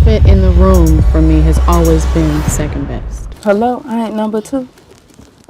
elephant in the room for me has always been second best. Hello, I ain't number two.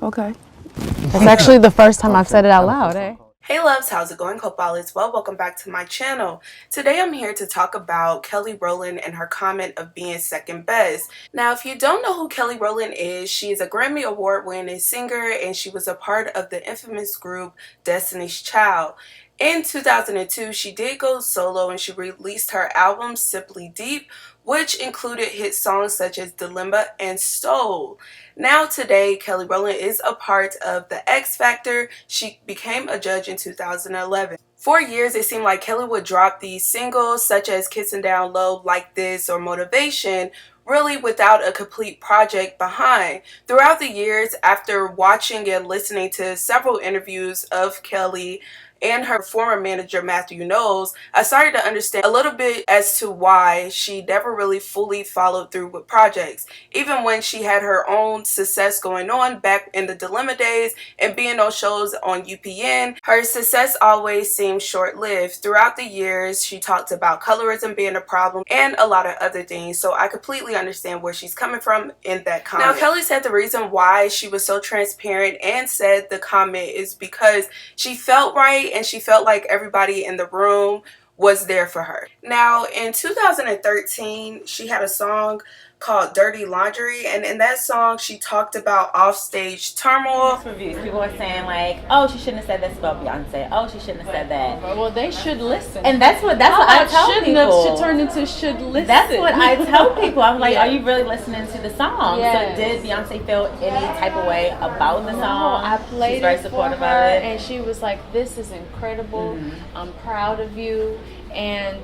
Okay. That's actually the first time I've said it out loud, eh? Hey loves, how's it going? Hope all is well. Welcome back to my channel. Today I'm here to talk about Kelly Rowland and her comment of being second best. Now, if you don't know who Kelly Rowland is, she is a Grammy Award winning singer and she was a part of the infamous group Destiny's Child. In 2002, she did go solo and she released her album Simply Deep, which included hit songs such as Dilemma and Soul. Now today, Kelly Rowland is a part of the X Factor. She became a judge in 2011. For years, it seemed like Kelly would drop these singles such as Kissing Down Low, Like This, or Motivation, really without a complete project behind. Throughout the years, after watching and listening to several interviews of Kelly and her former manager Matthew Knowles, I started to understand a little bit as to why she never really fully followed through with projects. Even when she had her own success going on back in the Dilemma days and being on shows on UPN, her success always seemed short-lived. Throughout the years, she talked about colorism being a problem and a lot of other things, so I completely understand where she's coming from in that comment. Now, Kelly said the reason why she was so transparent and said the comment is because she felt right and she felt like everybody in the room was there for her. Now, in 2013, she had a song called Dirty Laundry, and in that song she talked about offstage turmoil. Reviews. People are saying like, oh, she shouldn't have said this about Beyonce. Oh, she shouldn't have said that. Well, they should listen. And that's what I tell people. Should turn into should listen. That's what I tell people. I'm like, are you really listening to the song? Yes. So did Beyonce feel any type of way about the song? No, I played She's very it for supportive her, of it. and she was like, "This is incredible. I'm proud of you." And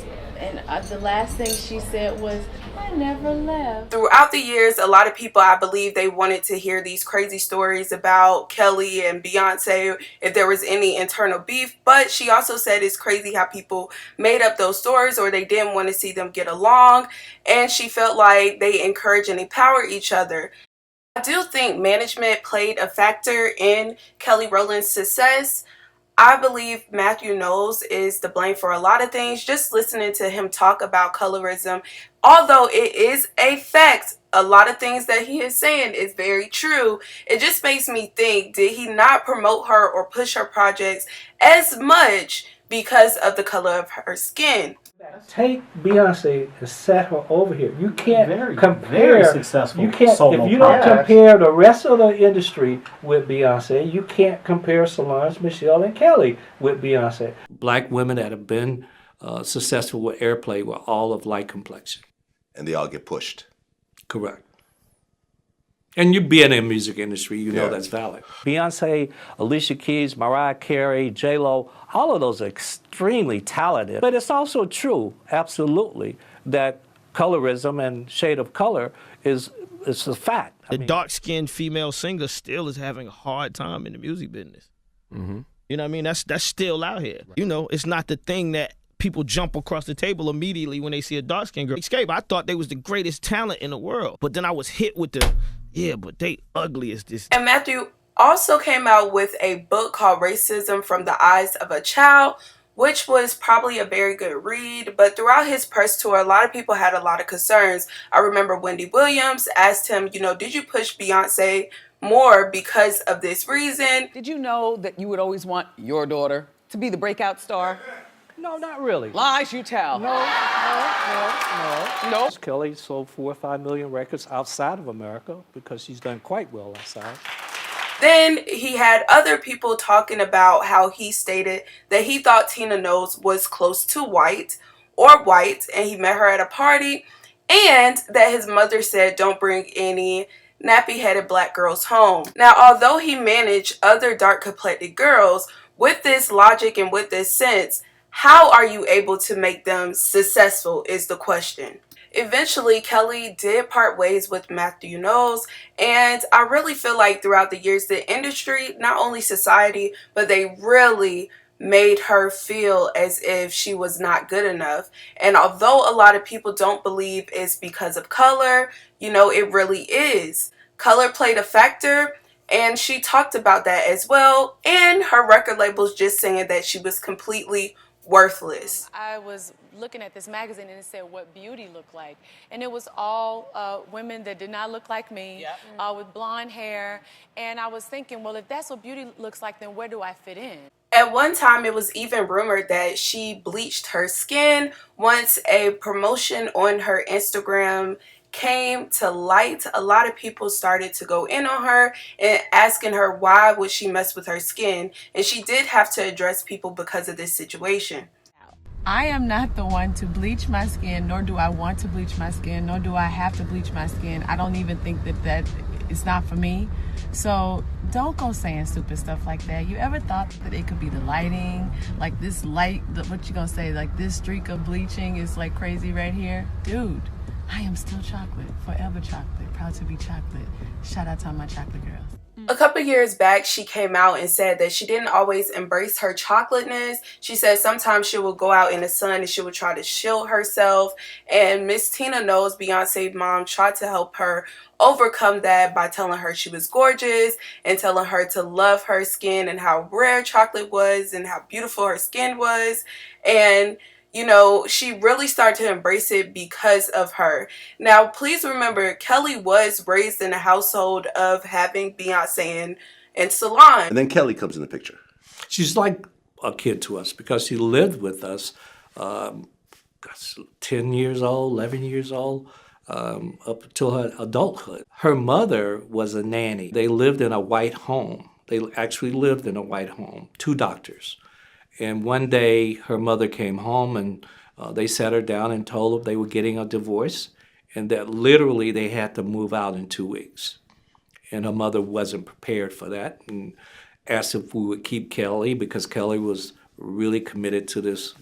the last thing she said was, "I never left." Throughout the years, a lot of people, I believe, they wanted to hear these crazy stories about Kelly and Beyonce, if there was any internal beef. But she also said it's crazy how people made up those stories or they didn't want to see them get along. And she felt like they encourage and empower each other. I do think management played a factor in Kelly Rowland's success. I believe Matthew Knowles is to blame for a lot of things. Just listening to him talk about colorism, although it is a fact, a lot of things that he is saying is very true. It just makes me think, did he not promote her or push her projects as much because of the color of her skin? Take Beyonce and set her over here. You can't compare. Very successful. You can't solo if you don't projects. compare the rest of the industry with Beyonce. You can't compare Solange, Michelle, and Kelly with Beyonce. Black women that have been successful with airplay were all of light complexion. And they all get pushed. Correct. And you being in the music industry, you know that's valid. Beyonce, Alicia Keys, Mariah Carey, J-Lo, all of those are extremely talented. But it's also true, absolutely, that colorism and shade of color is a fact. The dark-skinned female singer still is having a hard time in the music business. You know what I mean? That's still out here. You know, it's not the thing that people jump across the table immediately when they see a dark-skinned girl. Escape, I thought they was the greatest talent in the world. But then I was hit with the, yeah, but they ugly as this. And Matthew also came out with a book called Racism from the Eyes of a Child, which was probably a very good read. But throughout his press tour, a lot of people had a lot of concerns. I remember Wendy Williams asked him, you know, did you push Beyonce more because of this reason? Did you know that you would always want your daughter to be the breakout star? No, not really. Lies you tell. No. Kelly sold 4 or 5 million records outside of America because she's done quite well outside. Then he had other people talking about how he stated that he thought Tina Knowles was close to white and he met her at a party, and that his mother said don't bring any nappy-headed black girls home. Now, although he managed other dark-complected girls, with this logic and with this sense, how are you able to make them successful is the question. Eventually, Kelly did part ways with Matthew Knowles, and I really feel like throughout the years, the industry, not only society, but they really made her feel as if she was not good enough. And although a lot of people don't believe it's because of color, you know, it really is. Color played a factor, and she talked about that as well. And her record label's just saying that she was completely worthless. I was looking at this magazine and it said what beauty looked like. And it was all women that did not look like me, with blonde hair. And I was thinking, well, if that's what beauty looks like, then where do I fit in? At one time, it was even rumored that she bleached her skin. Once a promotion on her Instagram came to light, a lot of people started to go in on her and asking her why would she mess with her skin, and she did have to address people because of this situation. I am not the one to bleach my skin, nor do I want to bleach my skin, nor do I have to bleach my skin. I don't even think that it's not for me. So don't go saying stupid stuff like that. You ever thought that it could be the lighting? Like this light, what you gonna say, like this streak of bleaching is like crazy right here? Dude, I am still chocolate, forever chocolate, proud to be chocolate. Shout out to all my chocolate girls. A couple years back, she came out and said that she didn't always embrace her chocolateness. She said sometimes she would go out in the sun and she would try to shield herself. And Miss Tina Knowles, Beyonce's mom, tried to help her overcome that by telling her she was gorgeous and telling her to love her skin and how rare chocolate was and how beautiful her skin was. And you know, she really started to embrace it because of her. Now, please remember, Kelly was raised in a household of having Beyonce and Solange. And then Kelly comes in the picture. She's like a kid to us because she lived with us 10 years old, 11 years old, up until her adulthood. Her mother was a nanny. They lived in a white home. They actually lived in a white home, 2 doctors. And one day her mother came home and they sat her down and told her they were getting a divorce and that literally they had to move out in 2 weeks. And her mother wasn't prepared for that and asked if we would keep Kelly because Kelly was really committed to this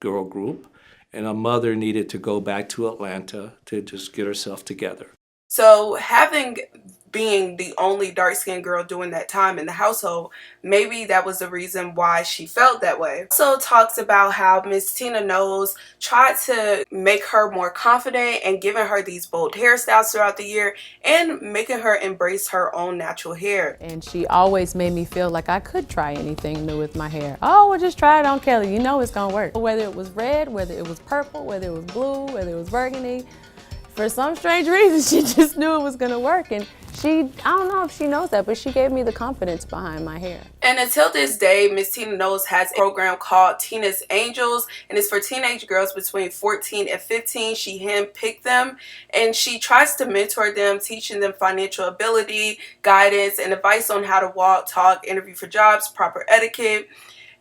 girl group. And her mother needed to go back to Atlanta to just get herself together. So being the only dark-skinned girl during that time in the household, maybe that was the reason why she felt that way. Also talks about how Miss Tina Knowles tried to make her more confident and giving her these bold hairstyles throughout the year and making her embrace her own natural hair. And she always made me feel like I could try anything new with my hair. Oh, well, just try it on Kelly. You know it's gonna work. Whether it was red, whether it was purple, whether it was blue, whether it was burgundy, for some strange reason, she just knew it was gonna work. And I don't know if she knows that, but she gave me the confidence behind my hair. And until this day, Miss Tina Knowles has a program called Tina's Angels, and it's for teenage girls between 14 and 15. She handpicked them, and she tries to mentor them, teaching them financial ability, guidance, and advice on how to walk, talk, interview for jobs, proper etiquette.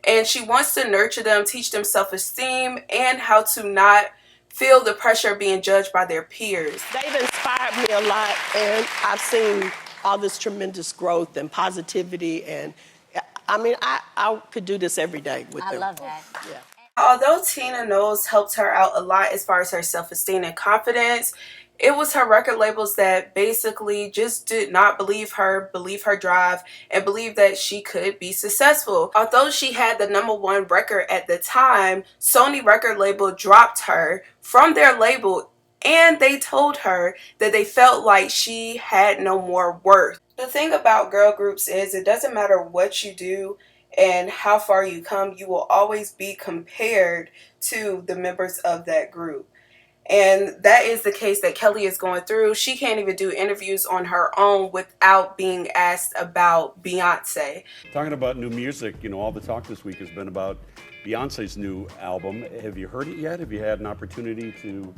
And she wants to nurture them, teach them self-esteem, and how to not feel the pressure of being judged by their peers. They've inspired me a lot, and I've seen all this tremendous growth and positivity, and I mean, I could do this every day with them. I love that. Yeah. Although Tina Knowles helped her out a lot as far as her self-esteem and confidence, it was her record labels that basically just did not believe her drive, and believe that she could be successful. Although she had the #1 record at the time, Sony record label dropped her from their label, and they told her that they felt like she had no more worth. The thing about girl groups is it doesn't matter what you do and how far you come, you will always be compared to the members of that group. And that is the case that Kelly is going through. She can't even do interviews on her own without being asked about Beyonce. Talking about new music, you know, all the talk this week has been about Beyonce's new album. Have you heard it yet? Have you had an opportunity to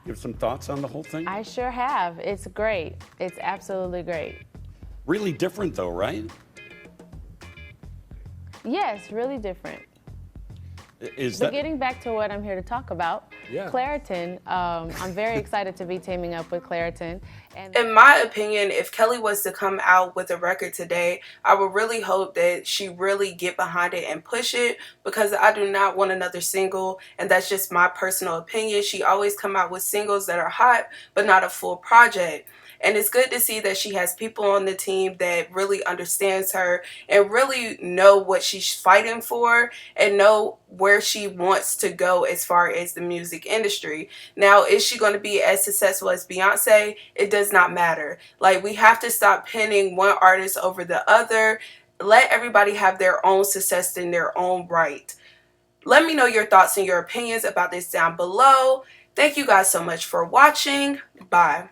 give some thoughts on the whole thing? I sure have. It's great. It's absolutely great. Really different though, right? Yes, really different. But getting back to what I'm here to talk about, Claritin, I'm very excited to be teaming up with Claritin. And in my opinion, if Kelly was to come out with a record today, I would really hope that she really get behind it and push it, because I do not want another single, and that's just my personal opinion. She always come out with singles that are hot, but not a full project. And it's good to see that she has people on the team that really understands her and really know what she's fighting for and know where she wants to go as far as the music industry. Now, is she going to be as successful as Beyonce? It does not matter. Like, we have to stop pinning one artist over the other. Let everybody have their own success in their own right. Let me know your thoughts and your opinions about this down below. Thank you guys so much for watching. Bye.